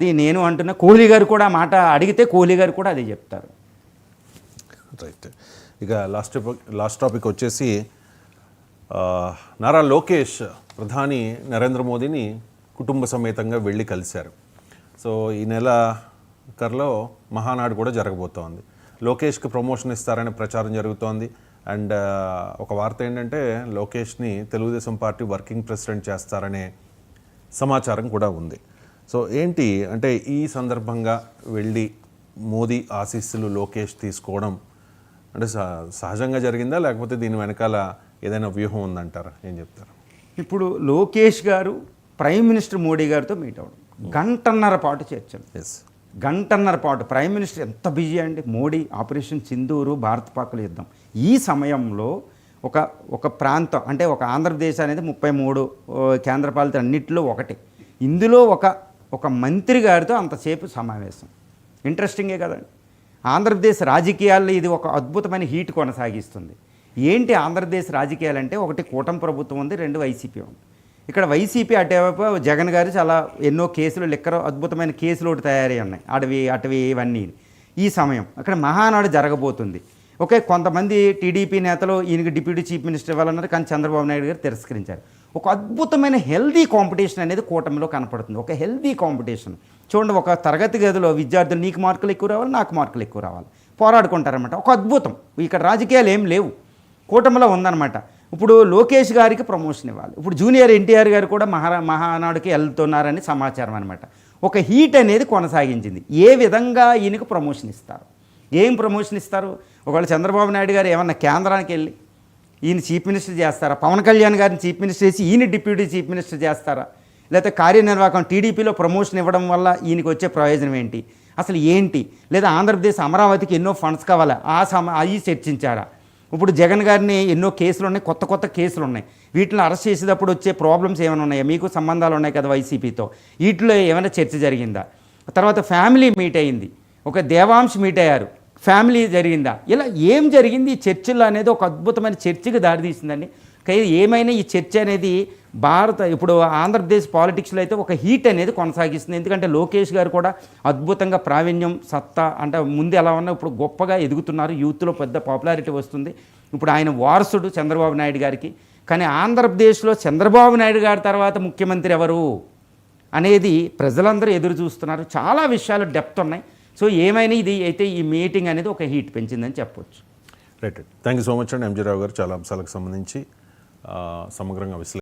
ఇది నేను అంటున్న కోహ్లీ గారు కూడా మాట అడిగితే కోహ్లీ గారు కూడా అదే చెప్తారు. రైట్. ఇక లాస్ట్ టాపిక్ వచ్చేసి నారా లోకేష్ ప్రధాని నరేంద్ర మోదీని కుటుంబ సమేతంగా వెళ్ళి కలిశారు. సో ఈ నెలాఖరులో మహానాడు కూడా జరగబోతోంది. లోకేష్కి ప్రమోషన్ ఇస్తారనే ప్రచారం జరుగుతోంది. అండ్ ఒక వార్త ఏంటంటే లోకేష్ని తెలుగుదేశం పార్టీ వర్కింగ్ ప్రెసిడెంట్ చేస్తారనే సమాచారం కూడా ఉంది. సో ఏంటి అంటే ఈ సందర్భంగా వెళ్ళి మోదీ ఆశీస్సులు లోకేష్ తీసుకోవడం అంటే సహజంగా జరిగిందా, లేకపోతే దీని వెనకాల ఏదైనా వ్యూహం ఉందంటారా? ఏం చెప్తారు? ఇప్పుడు లోకేష్ గారు ప్రైమ్ మినిస్టర్ మోడీ గారితో మీట్ అవ్వడం, గంటన్నర పాటు చర్చలు. గంటన్నర పాటు ప్రైమ్ మినిస్టర్ ఎంత బిజీ అండి. మోడీ ఆపరేషన్ సింధూరు, భారత పాకుల యుద్ధం. ఈ సమయంలో ఒక ప్రాంతం అంటే ఒక ఆంధ్రప్రదేశ్ అనేది 33 కేంద్రపాలిత అన్నింటిలో ఒకటి. ఇందులో ఒక మంత్రి గారితో అంతసేపు సమావేశం. ఇంట్రెస్టింగే కదండి. ఆంధ్రప్రదేశ్ రాజకీయాల్లో ఇది ఒక అద్భుతమైన హీట్ కొనసాగిస్తుంది. ఏంటి ఆంధ్రప్రదేశ్ రాజకీయాలంటే, ఒకటి కూటమి ప్రభుత్వం ఉంది, 2 వైసీపీ ఉంది. ఇక్కడ వైసీపీ అటువైపు జగన్ గారు చాలా ఎన్నో కేసులు లెక్కర అద్భుతమైన కేసులు ఒకటి తయారై ఉన్నాయి, అటవీ ఇవన్నీ. ఈ సమయం అక్కడ మహానాడు జరగబోతుంది. ఓకే, కొంతమంది టీడీపీ నేతలు ఈయనకి డిప్యూటీ చీఫ్ మినిస్టర్ ఇవ్వాలన్నారు, కానీ చంద్రబాబు నాయుడు గారు తిరస్కరించారు. ఒక అద్భుతమైన హెల్దీ కాంపిటీషన్ అనేది కూటమిలో కనపడుతుంది. ఒక హెల్దీ కాంపిటీషన్ చూడండి. ఒక తరగతి గదిలో విద్యార్థులు నీకు మార్కులు ఎక్కువ రావాలి, నాకు మార్కులు ఎక్కువ రావాలి, పోరాడుకుంటారనమాట. ఒక అద్భుతం. ఇక్కడ రాజకీయాలు ఏం లేవు, కూటమిలో ఉందన్నమాట. ఇప్పుడు లోకేష్ గారికి ప్రమోషన్ ఇవ్వాలి. ఇప్పుడు జూనియర్ ఎన్టీఆర్ గారు కూడా మహానాడుకి వెళ్తున్నారని సమాచారం అనమాట. ఒక హీట్ అనేది కొనసాగించింది. ఏ విధంగా ఈయనకు ప్రమోషన్ ఇస్తారు, ఏం ప్రమోషన్ ఇస్తారు? ఒకవేళ చంద్రబాబు నాయుడు గారు ఏమన్నా కేంద్రానికి వెళ్ళి ఈయన చీఫ్ మినిస్టర్ చేస్తారా? పవన్ కళ్యాణ్ గారిని చీఫ్ మినిస్టర్ చేసి ఈయన డిప్యూటీ చీఫ్ మినిస్టర్ చేస్తారా? లేకపోతే కార్యనిర్వాహకం టీడీపీలో ప్రమోషన్ ఇవ్వడం వల్ల ఈయనకి వచ్చే ప్రయోజనం ఏంటి, అసలు ఏంటి? లేదా ఆంధ్రప్రదేశ్ అమరావతికి ఎన్నో ఫండ్స్ కావాలా, అవి చర్చించారా? ఇప్పుడు జగన్ గారిని ఎన్నో కేసులు ఉన్నాయి, కొత్త కేసులు ఉన్నాయి. వీటిని అరెస్ట్ చేసేటప్పుడు వచ్చే ప్రాబ్లమ్స్ ఏమైనా ఉన్నాయా? మీకు సంబంధాలు ఉన్నాయి కదా వైసీపీతో, వీటిలో ఏమైనా చర్చ జరిగిందా? తర్వాత ఫ్యామిలీ మీట్ అయింది, ఒక దేవాంశ్ మీట్ అయ్యారు, ఫ్యామిలీ జరిగిందా? ఇలా ఏం జరిగింది? ఈ చర్చలు అనేది ఒక అద్భుతమైన చర్చకి దారితీసిందండి. ఏమైనా ఈ చర్చ అనేది ఇప్పుడు ఆంధ్రప్రదేశ్ పాలిటిక్స్లో అయితే ఒక హీట్ అనేది కొనసాగిస్తుంది. ఎందుకంటే లోకేష్ గారు కూడా అద్భుతంగా ప్రావీణ్యం, సత్తా అంటే ముందు ఎలా ఉన్నా ఇప్పుడు గొప్పగా ఎదుగుతున్నారు, యూత్లో పెద్ద పాపులారిటీ వస్తుంది. ఇప్పుడు ఆయన వారసుడు చంద్రబాబు నాయుడు గారికి. కానీ ఆంధ్రప్రదేశ్లో చంద్రబాబు నాయుడు గారి తర్వాత ముఖ్యమంత్రి ఎవరు అనేది ప్రజలందరూ ఎదురు చూస్తున్నారు. చాలా విషయాలు డెప్త్ ఉన్నాయి. సో ఏమైనా ఇది అయితే ఈ మీటింగ్ అనేది ఒక హీట్ పెంచిందని చెప్పొచ్చు. Right. Thank you so much అండి ఎంజీ రావు గారు. చాలా అంశాలకు సంబంధించి సమగ్రంగా